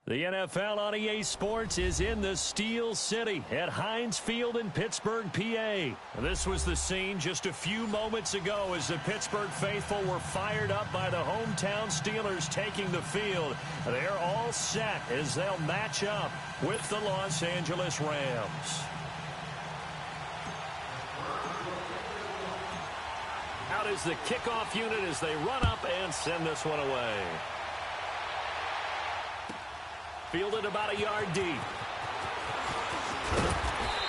The NFL on EA Sports is in the Steel City at Heinz Field in Pittsburgh, PA. This was the scene just a few moments ago as the Pittsburgh faithful were fired up by the hometown Steelers taking the field. They're all set as they'll match up with the Los Angeles Rams. Out is the kickoff unit as they run up and send this one away. Fielded about a yard deep.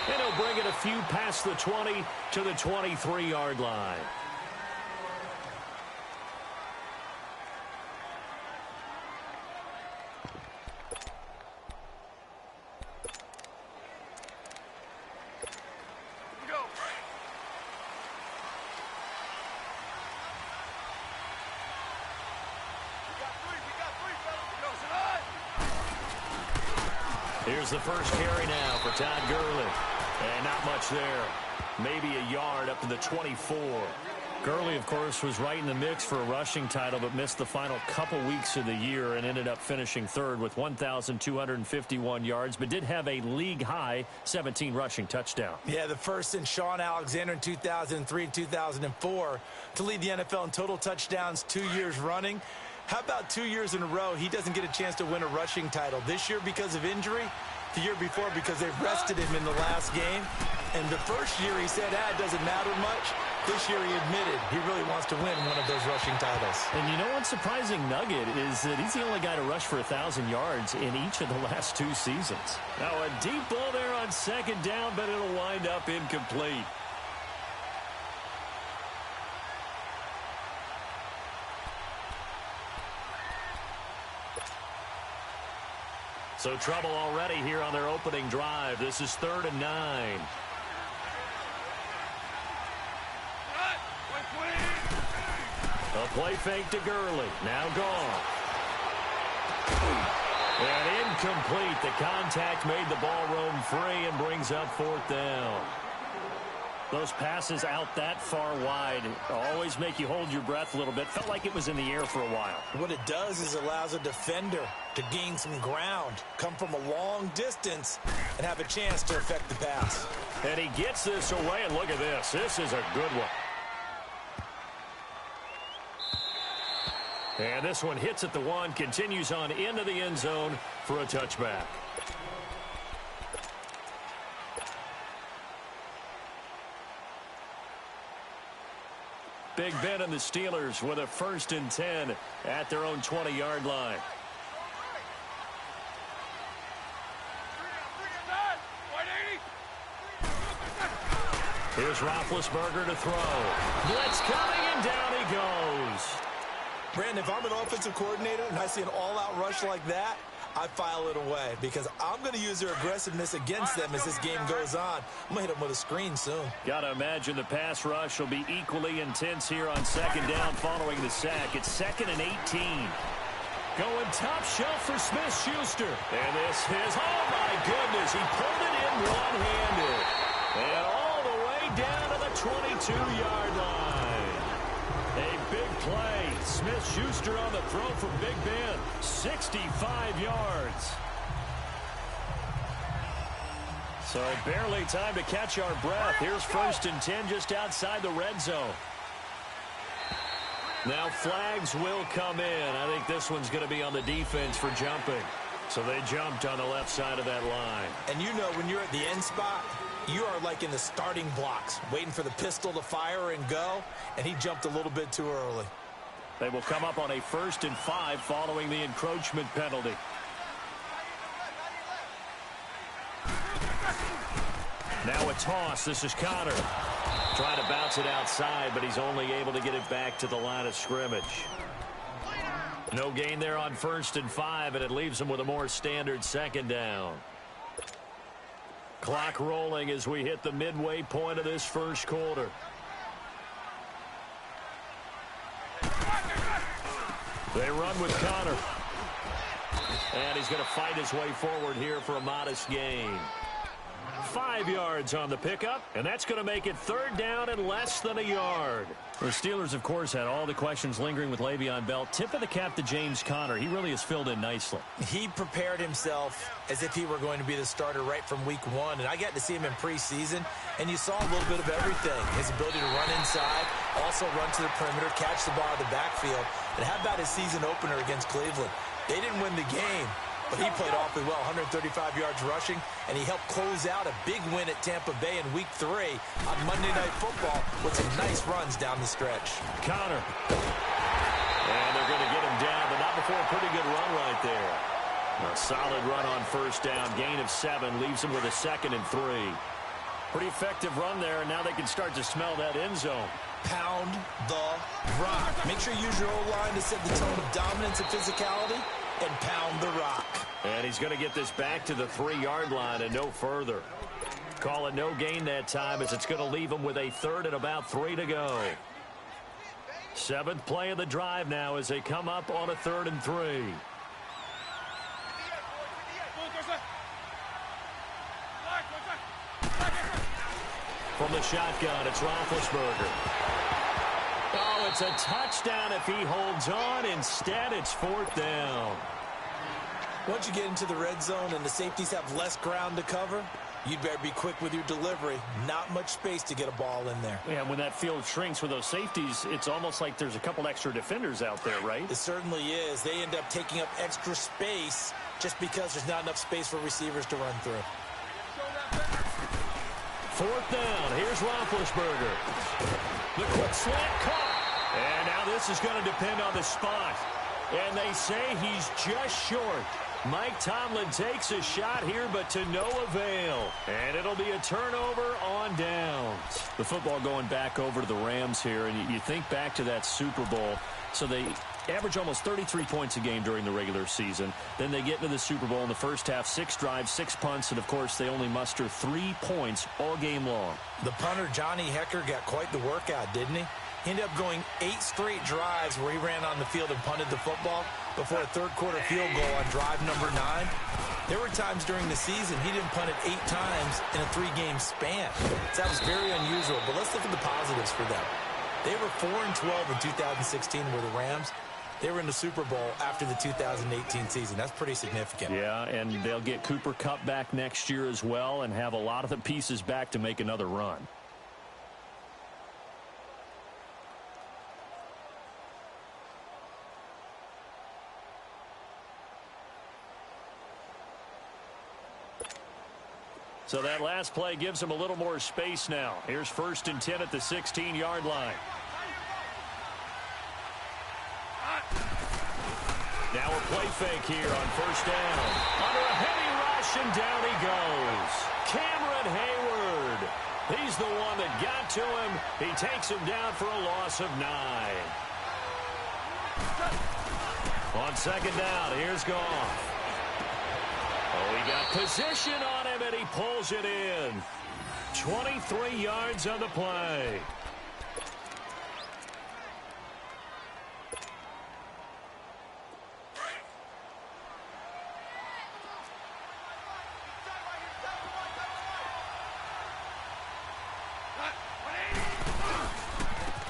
And he'll bring it a few past the 20 to the 23-yard line. Here's the first carry now for Todd Gurley. And not much there. Maybe a yard up to the 24. Gurley, of course, was right in the mix for a rushing title, but missed the final couple weeks of the year and ended up finishing third with 1,251 yards, but did have a league-high 17 rushing touchdowns. Yeah, the first in Sean Alexander in 2003 and 2004 to lead the NFL in total touchdowns 2 years running. How about 2 years in a row he doesn't get a chance to win a rushing title? This year because of injury, the year before because they've rested him in the last game. And the first year he said, it doesn't matter much. This year he admitted he really wants to win one of those rushing titles. And you know what's surprising nugget is that he's the only guy to rush for 1,000 yards in each of the last two seasons. Now a deep ball there on second down, but it'll wind up incomplete. So trouble already here on their opening drive. This is 3rd and 9. A play fake to Gurley. Now gone. And incomplete. The contact made the ball roam free and brings up 4th down. Those passes out that far wide always make you hold your breath a little bit. Felt like it was in the air for a while. What it does is allows a defender to gain some ground, come from a long distance, and have a chance to affect the pass. And he gets this away, and look at this. This is a good one. And this one hits at the 1, continues on into the end zone for a touchback. Big Ben and the Steelers with a 1st and 10 at their own 20-yard line. Here's Roethlisberger to throw. Blitz coming, and down he goes. Brandon, if I'm an offensive coordinator and I see an all-out rush like that, I file it away because I'm going to use their aggressiveness against them as this game goes on. I'm going to hit them with a screen soon. Got to imagine the pass rush will be equally intense here on second down following the sack. It's 2nd and 18. Going top shelf for Smith-Schuster. And this is, oh my goodness, he pulled it in one-handed. And all the way down to the 22-yard line. A big play. Smith-Schuster on the throw from Big Ben. 65 yards. So barely time to catch our breath. Here's 1st and 10 just outside the red zone. Now flags will come in. I think this one's going to be on the defense for jumping. So they jumped on the left side of that line. And you know when you're at the end spot, you are like in the starting blocks, waiting for the pistol to fire and go, and he jumped a little bit too early. They will come up on a 1st and 5 following the encroachment penalty. Now a toss. This is Connor. Trying to bounce it outside, but he's only able to get it back to the line of scrimmage. No gain there on 1st and 5, and it leaves them with a more standard 2nd down. Clock rolling as we hit the midway point of this first quarter. They run with Connor. And he's going to fight his way forward here for a modest gain. 5 5 yards on the pickup, and that's going to make it third down and less than a yard. The Steelers, of course, had all the questions lingering with Le'Veon Bell. Tip of the cap to James Conner. He really has filled in nicely. He prepared himself as if he were going to be the starter right from week 1, and I got to see him in preseason, and you saw a little bit of everything. His ability to run inside, also run to the perimeter, catch the ball in the backfield. And how about his season opener against Cleveland? They didn't win the game, but he played awfully well, 135 yards rushing, and he helped close out a big win at Tampa Bay in Week 3 on Monday Night Football with some nice runs down the stretch. Conner. And they're going to get him down, but not before a pretty good run right there. A solid run on first down, gain of 7, leaves him with a 2nd and 3. Pretty effective run there, and now they can start to smell that end zone. Pound the rock. Make sure you use your O-line to set the tone of dominance and physicality, and pound the rock. And he's going to get this back to the 3-yard line and no further. Call it no gain that time, as it's going to leave him with a 3rd and about 3 to go. 7th play of the drive now as they come up on a 3rd and 3. From the shotgun, it's Roethlisberger. Oh, it's a touchdown if he holds on. Instead, it's 4th down. Once you get into the red zone and the safeties have less ground to cover, you'd better be quick with your delivery. Not much space to get a ball in there. Yeah, when that field shrinks with those safeties, it's almost like there's a couple extra defenders out there, right? It certainly is. They end up taking up extra space just because there's not enough space for receivers to run through. 4th down. Here's Roethlisberger. The quick slant caught. And now this is going to depend on the spot. And they say he's just short. Mike Tomlin takes a shot here, but to no avail. And it'll be a turnover on downs. The football going back over to the Rams here, and you think back to that Super Bowl. So they average almost 33 points a game during the regular season. Then they get into the Super Bowl in the first half, 6 drives, 6 punts, and, of course, they only muster 3 points all game long. The punter, Johnny Hecker, got quite the workout, didn't he? He ended up going 8 straight drives where he ran on the field and punted the football before a third-quarter field goal on drive number 9. There were times during the season he didn't punt it 8 times in a 3-game span. So that was very unusual, but let's look at the positives for them. They were 4-12 in 2016 were the Rams. They were in the Super Bowl after the 2018 season. That's pretty significant. Yeah, and they'll get Cooper Kupp back next year as well and have a lot of the pieces back to make another run. So that last play gives him a little more space now. Here's 1st and 10 at the 16-yard line. Now a play fake here on 1st down. Under a heavy rush, and down he goes. Cameron Hayward. He's the one that got to him. He takes him down for a loss of 9. On 2nd down, here's Goff. Oh, he got position on him, and he pulls it in. 23 yards on the play.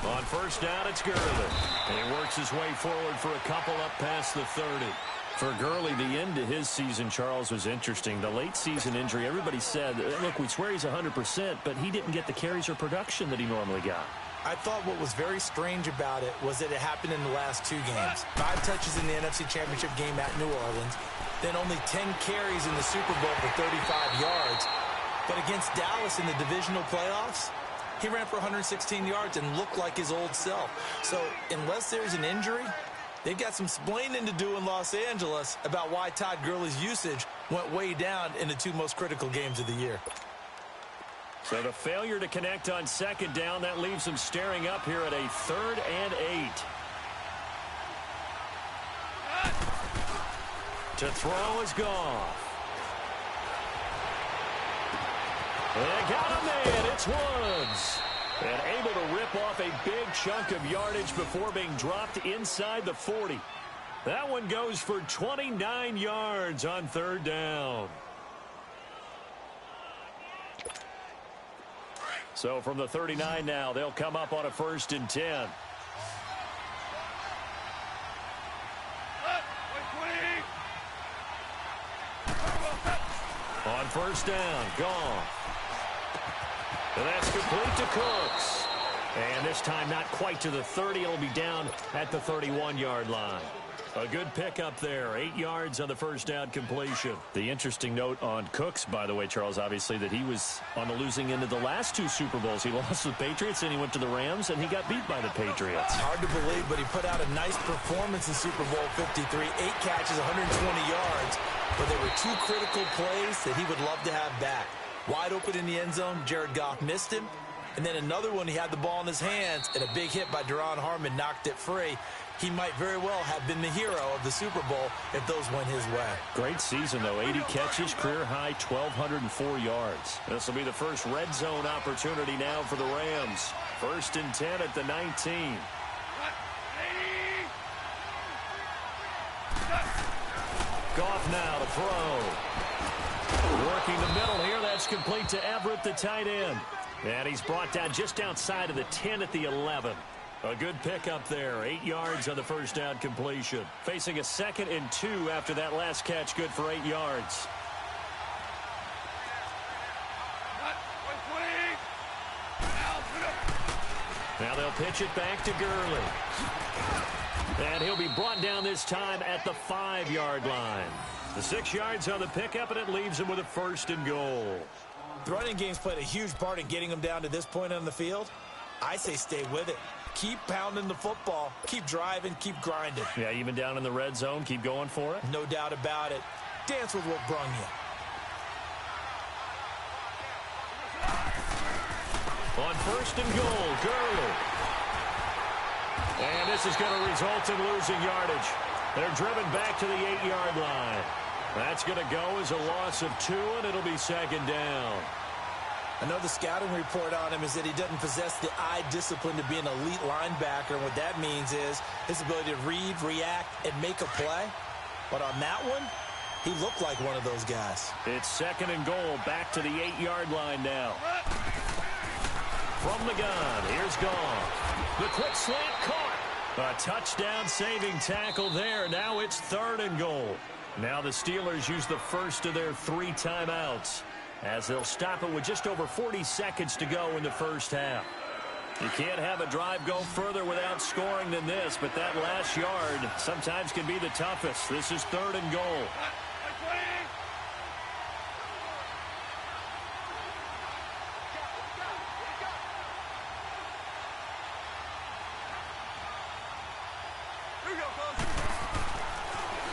On 1st down, it's Gurley. And he works his way forward for a couple up past the 30. For Gurley, the end to his season, Charles, was interesting. The late season injury, everybody said, look, we swear he's 100%, but he didn't get the carries or production that he normally got. I thought what was very strange about it was that it happened in the last 2 games. 5 touches in the NFC Championship game at New Orleans, then only 10 carries in the Super Bowl for 35 yards. But against Dallas in the divisional playoffs, he ran for 116 yards and looked like his old self. So unless there's an injury, they've got some explaining to do in Los Angeles about why Todd Gurley's usage went way down in the 2 most critical games of the year. So the failure to connect on 2nd down, that leaves him staring up here at a 3rd and 8. To throw is Goff. They got him in. It's Woods. And able to rip off a big chunk of yardage before being dropped inside the 40. That one goes for 29 yards on 3rd down. So from the 39 now, they'll come up on a 1st and 10. On 1st down, gone. And that's complete to Cooks. And this time not quite to the 30. It'll be down at the 31-yard line. A good pickup there. 8 yards on the 1st down completion. The interesting note on Cooks, by the way, Charles, obviously, that he was on the losing end of the last 2 Super Bowls. He lost to the Patriots, and he went to the Rams, and he got beat by the Patriots. Hard to believe, but he put out a nice performance in Super Bowl 53. 8 catches, 120 yards. But there were 2 critical plays that he would love to have back. Wide open in the end zone, Jared Goff missed him. And then another one, he had the ball in his hands, and a big hit by Duron Harmon knocked it free. He might very well have been the hero of the Super Bowl if those went his way. Great season, though. 80 catches, career-high 1,204 yards. This will be the first red zone opportunity now for the Rams. 1st and 10 at the 19. Goff now to throw. Working the middle here. That's complete to Everett, the tight end. And he's brought down just outside of the 10 at the 11. A good pickup there. 8 yards on the 1st down completion. Facing a 2nd and 2 after that last catch. Good for 8 yards. Now they'll pitch it back to Gurley. And he'll be brought down this time at the 5-yard line. The 6 yards on the pickup, and it leaves him with a 1st and goal. The running game's played a huge part in getting him down to this point on the field. I say stay with it. Keep pounding the football. Keep driving. Keep grinding. Yeah, even down in the red zone, keep going for it. No doubt about it. Dance with what brung you. On 1st and goal, Gurley. And this is going to result in losing yardage. They're driven back to the 8-yard line. That's going to go as a loss of 2, and it'll be 2nd down. I know the scouting report on him is that he doesn't possess the eye discipline to be an elite linebacker. And what that means is his ability to read, react, and make a play. But on that one, he looked like one of those guys. It's 2nd and goal, back to the 8-yard line now. From the gun, here's Goff. The quick slant caught. A touchdown-saving tackle there. Now it's 3rd and goal. Now the Steelers use the first of their 3 timeouts as they'll stop it with just over 40 seconds to go in the 1st half. You can't have a drive go further without scoring than this, but that last yard sometimes can be the toughest. This is 3rd and goal.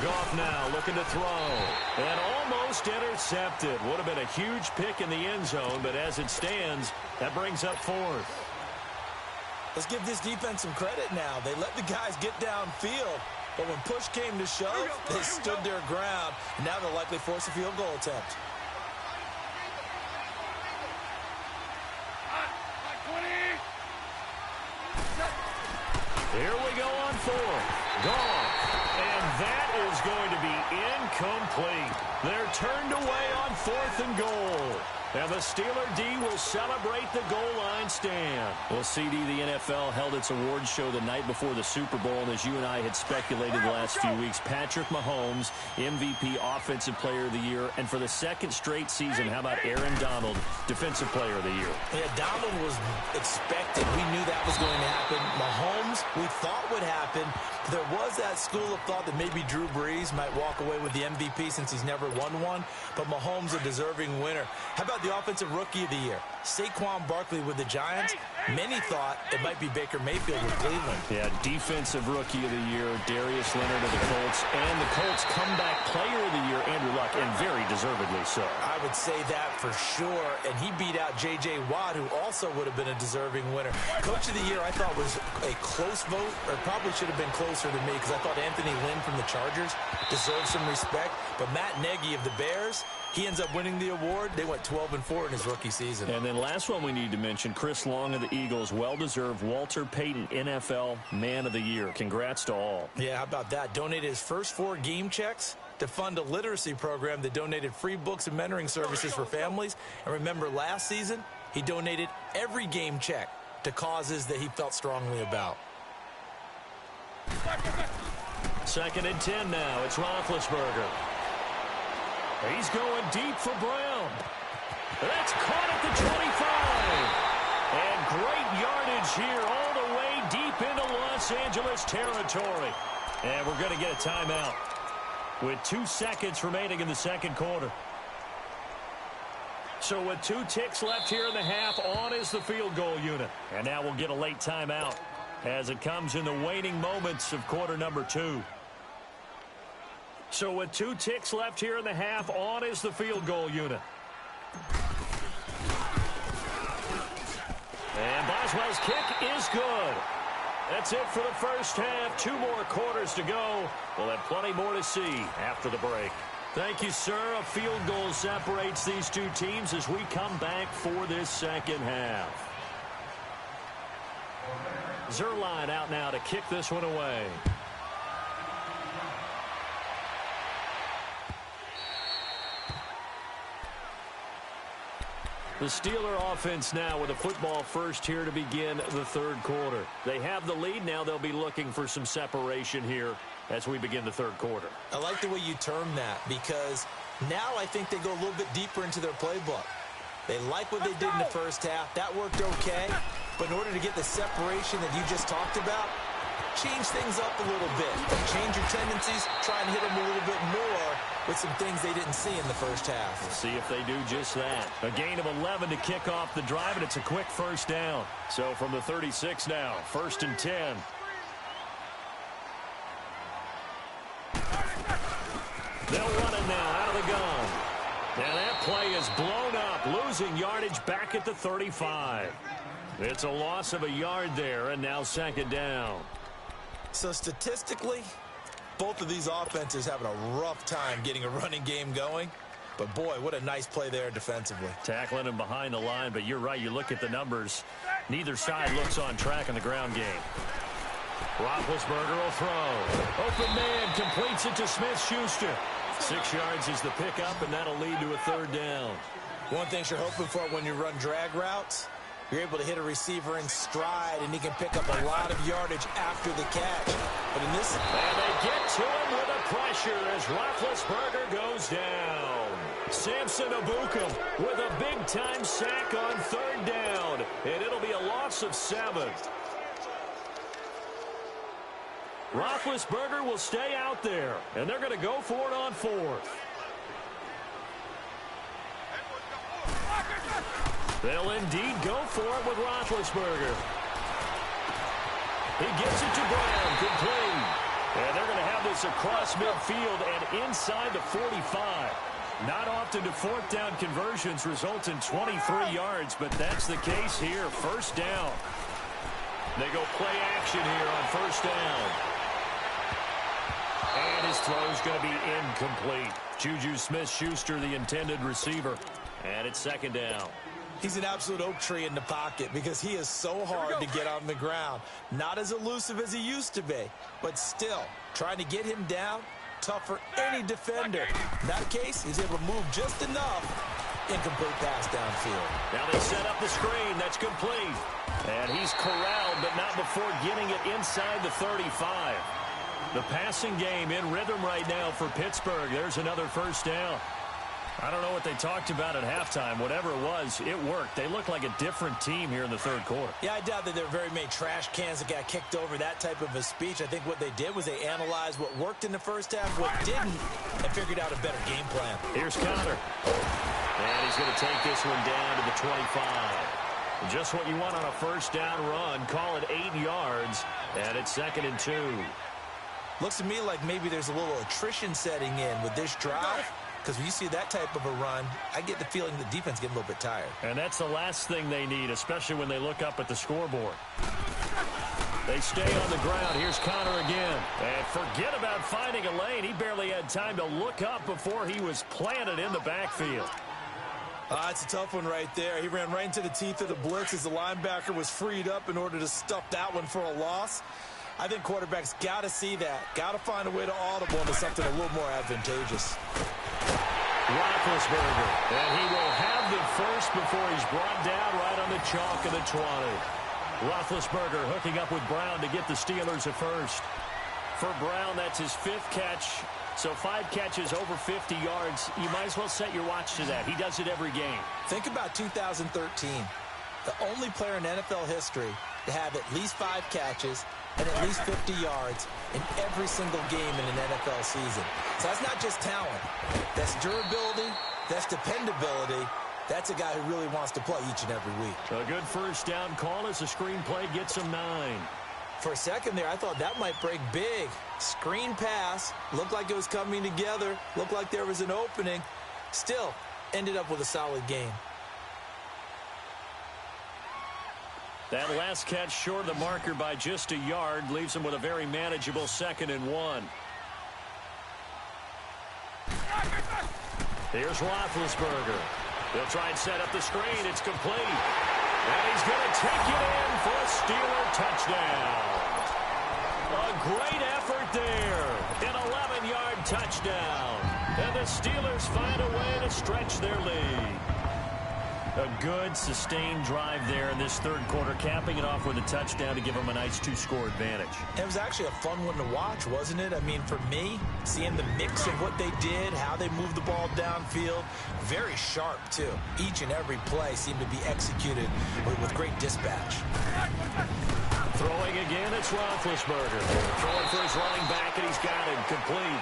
Goff now looking to throw. And almost intercepted. Would have been a huge pick in the end zone, but as it stands, that brings up 4th. Let's give this defense some credit now. They let the guys get downfield, but when push came to shove, they stood their ground. And now they'll likely force a field goal attempt. Here we go on 4th. Gone. And that is going to be incomplete. They're turned away on 4th and goal. And the Steeler D will celebrate the goal line stand. Well, CD, the NFL held its awards show the night before the Super Bowl, and as you and I had speculated the last few weeks, Patrick Mahomes, MVP, Offensive Player of the Year, and for the 2nd straight season, how about Aaron Donald, Defensive Player of the Year? Yeah, Donald was expected. We knew that was going to happen. Mahomes, we thought would happen. There was that school of thought that maybe Drew Brees might walk away with the MVP since he's never won one, but Mahomes a deserving winner. How about the Offensive Rookie of the Year? Saquon Barkley with the Giants. Many thought it might be Baker Mayfield with Cleveland. Yeah, Defensive Rookie of the Year, Darius Leonard of the Colts, and the Colts Comeback Player of the Year, Andrew Luck, and very deservedly so. I would say that for sure, and he beat out J.J. Watt, who also would have been a deserving winner. Coach of the Year, I thought, was a close vote, or probably should have been closer than me, because I thought Anthony Lynn from the Chargers deserved some respect, but Matt Nagy of the Bears, he ends up winning the award. They went 12-4 in his rookie season. And then last one we need to mention, Chris Long of the Eagles, well-deserved Walter Payton NFL Man of the Year. Congrats to all. Yeah, how about that? Donated his first 4 game checks to fund a literacy program that donated free books and mentoring services for families. And remember, last season, He donated every game check to causes that he felt strongly about. 2nd and 10 now. It's Roethlisberger. He's going deep for Brown. That's caught at the 25. And great yardage here all the way deep into Los Angeles territory. And we're going to get a timeout with 2 seconds remaining in the second quarter. So with 2 ticks left here in the half, on is the field goal unit. And now we'll get a late timeout as it comes in the waning moments of quarter number 2. So with 2 ticks left here in the half, on is the field goal unit. And Boswell's kick is good. That's it for the first half. 2 more quarters to go. We'll have plenty more to see after the break. Thank you, sir. A field goal separates these 2 teams as we come back for this second half. Zerline out now to kick this one away. The Steeler offense now with a football first here to begin the third quarter. They have the lead. Now they'll be looking for some separation here as we begin the third quarter. I like the way you term that because now I think they go a little bit deeper into their playbook. They like what they did in the first half. That worked okay. But in order to get the separation that you just talked about, change things up a little bit. Change your tendencies. Try and hit them a little bit more with some things they didn't see in the first half. We'll see if they do just that. A gain of 11 to kick off the drive, and it's a quick first down. So from the 36 now, 1st and 10. They'll run it now out of the gun. And that play is blown up, losing yardage back at the 35. It's a loss of a yard there, and now 2nd down. So statistically, both of these offenses having a rough time getting a running game going. But, boy, what a nice play there defensively. Tackling him behind the line, but you're right. You look at the numbers. Neither side looks on track in the ground game. Roethlisberger will throw. Open man completes it to Smith-Schuster. 6 yards is the pickup, and that'll lead to a 3rd down. One thing you're hoping for when you run drag routes, you're able to hit a receiver in stride, and he can pick up a lot of yardage after the catch. But in this... And they get to him with a pressure as Roethlisberger goes down. Samson Abukum with a big-time sack on 3rd down, and it'll be a loss of 7. Roethlisberger will stay out there, and they're going to go for it on 4th. They'll indeed go for it with Roethlisberger. He gets it to Brown, complete. And they're going to have this across midfield and inside the 45. Not often do 4th down conversions result in 23 yards, but that's the case here. 1st down. They go play action here on 1st down. And his throw's going to be incomplete. Juju Smith-Schuster, the intended receiver. And it's 2nd down. He's an absolute oak tree in the pocket because he is so hard to get on the ground. Not as elusive as he used to be, but still, trying to get him down, tough for any defender. In that case, he's able to move just enough. Incomplete pass downfield. Now they set up the screen. That's complete. And he's corralled, but not before getting it inside the 35. The passing game in rhythm right now for Pittsburgh. There's another 1st down. I don't know what they talked about at halftime. Whatever it was, it worked. They look like a different team here in the 3rd quarter. Yeah, I doubt that there were very many trash cans that got kicked over, that type of a speech. I think what they did was they analyzed what worked in the first half, what didn't, and figured out a better game plan. Here's Connor. And he's going to take this one down to the 25. Just what you want on a 1st down run. Call it 8 yards, and it's 2nd and 2. Looks to me like maybe there's a little attrition setting in with this drive. Because when you see that type of a run, I get the feeling the defense getting a little bit tired. And that's the last thing they need, especially when they look up at the scoreboard. They stay on the ground. Here's Connor again. And forget about finding a lane. He barely had time to look up before he was planted in the backfield. It's a tough one right there. He ran right into the teeth of the blitz as the linebacker was freed up in order to stuff that one for a loss. I think quarterbacks got to see that. Got to find a way to audible into something a little more advantageous. Roethlisberger. And he will have the first before he's brought down right on the chalk of the 20. Roethlisberger hooking up with Brown to get the Steelers a first. For Brown, that's his 5th catch. So 5 catches over 50 yards. You might as well set your watch to that. He does it every game. Think about 2013. The only player in NFL history to have at least 5 catches and at least 50 yards in every single game in an NFL season. So that's not just talent. That's durability. That's dependability. That's a guy who really wants to play each and every week. A good first down call as the screen play gets him 9. For a second there, I thought that might break big. Screen pass. Looked like it was coming together. Looked like there was an opening. Still, ended up with a solid game. That last catch short of the marker by just a yard leaves him with a very manageable 2nd and 1. Here's Roethlisberger. They'll try and set up the screen. It's complete. And he's going to take it in for a Steeler touchdown. A great effort there. An 11-yard touchdown. And the Steelers find a way to stretch their lead. A good, sustained drive there in this 3rd quarter, capping it off with a touchdown to give them a nice 2-score advantage. It was actually a fun one to watch, wasn't it? I mean, for me, seeing the mix of what they did, how they moved the ball downfield, very sharp, too. Each and every play seemed to be executed with great dispatch. Throwing again, it's Roethlisberger. Throwing for his running back, and he's got it complete.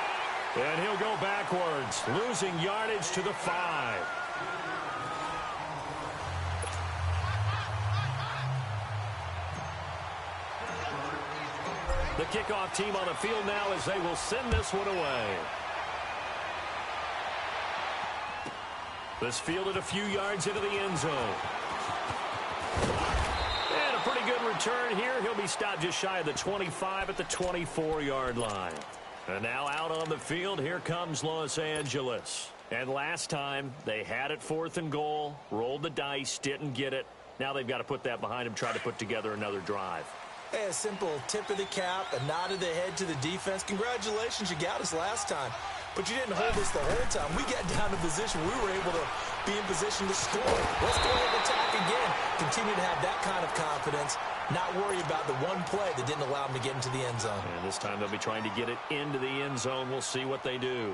And he'll go backwards, losing yardage to the 5. The kickoff team on the field now as they will send this one away. This fielded a few yards into the end zone. And a pretty good return here. He'll be stopped just shy of the 25 at the 24-yard line. And now out on the field, here comes Los Angeles. And last time, they had it 4th and goal, rolled the dice, didn't get it. Now they've got to put that behind them, try to put together another drive. Hey, a simple tip of the cap, a nod of the head to the defense. Congratulations, you got us last time. But you didn't hold us the whole time. We got down to position. We were able to be in position to score. Let's go ahead and attack again. Continue to have that kind of confidence. Not worry about the one play that didn't allow them to get into the end zone. And this time they'll be trying to get it into the end zone. We'll see what they do.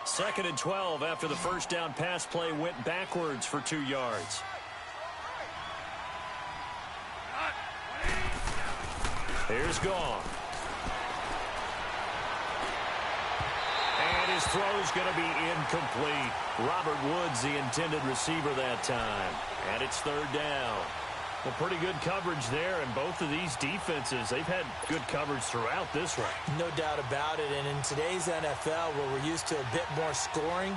Second and 12 after the first down pass play went backwards for 2 yards. Here's Gone. And his throw's going to be incomplete. Robert Woods, the intended receiver that time. And it's 3rd down. Well, pretty good coverage there, and both of these defenses, they've had good coverage throughout this round. No doubt about it, and in today's NFL, where we're used to a bit more scoring,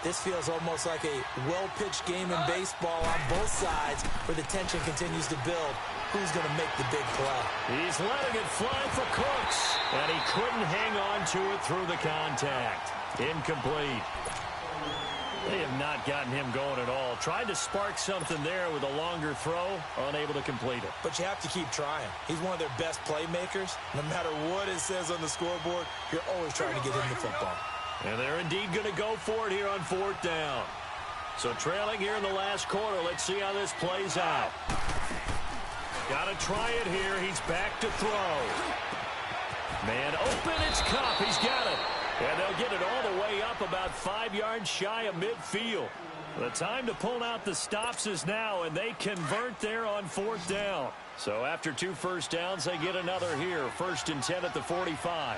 this feels almost like a well-pitched game in baseball on both sides, where the tension continues to build. Who's going to make the big play? He's letting it fly for Cooks, and he couldn't hang on to it through the contact. Incomplete. They have not gotten him going at all. Tried to spark something there with a longer throw, unable to complete it. But you have to keep trying. He's one of their best playmakers. No matter what it says on the scoreboard, you're always trying to get him the football. And they're indeed going to go for it here on 4th down. So trailing here in the last quarter, let's see how this plays out. Got to try it here. He's back to throw. Man open, it's Kupp. He's got it. And they'll get it all the way up about 5 yards shy of midfield. The time to pull out the stops is now, and they convert there on 4th down. So after 2 first downs, they get another here. 1st and 10 at the 45.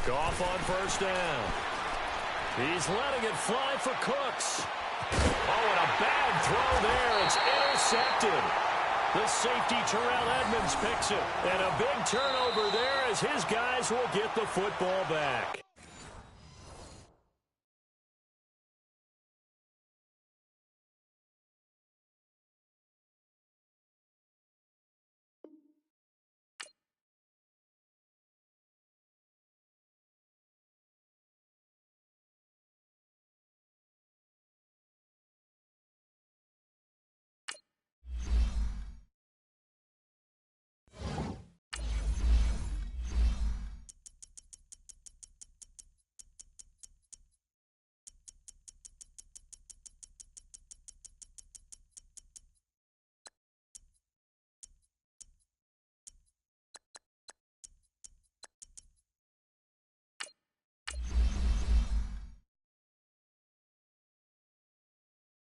Goff on 1st down. He's letting it fly for Cooks. Oh, and a bad throw there. It's intercepted. The safety, Terrell Edmonds, picks it. And a big turnover there as his guys will get the football back.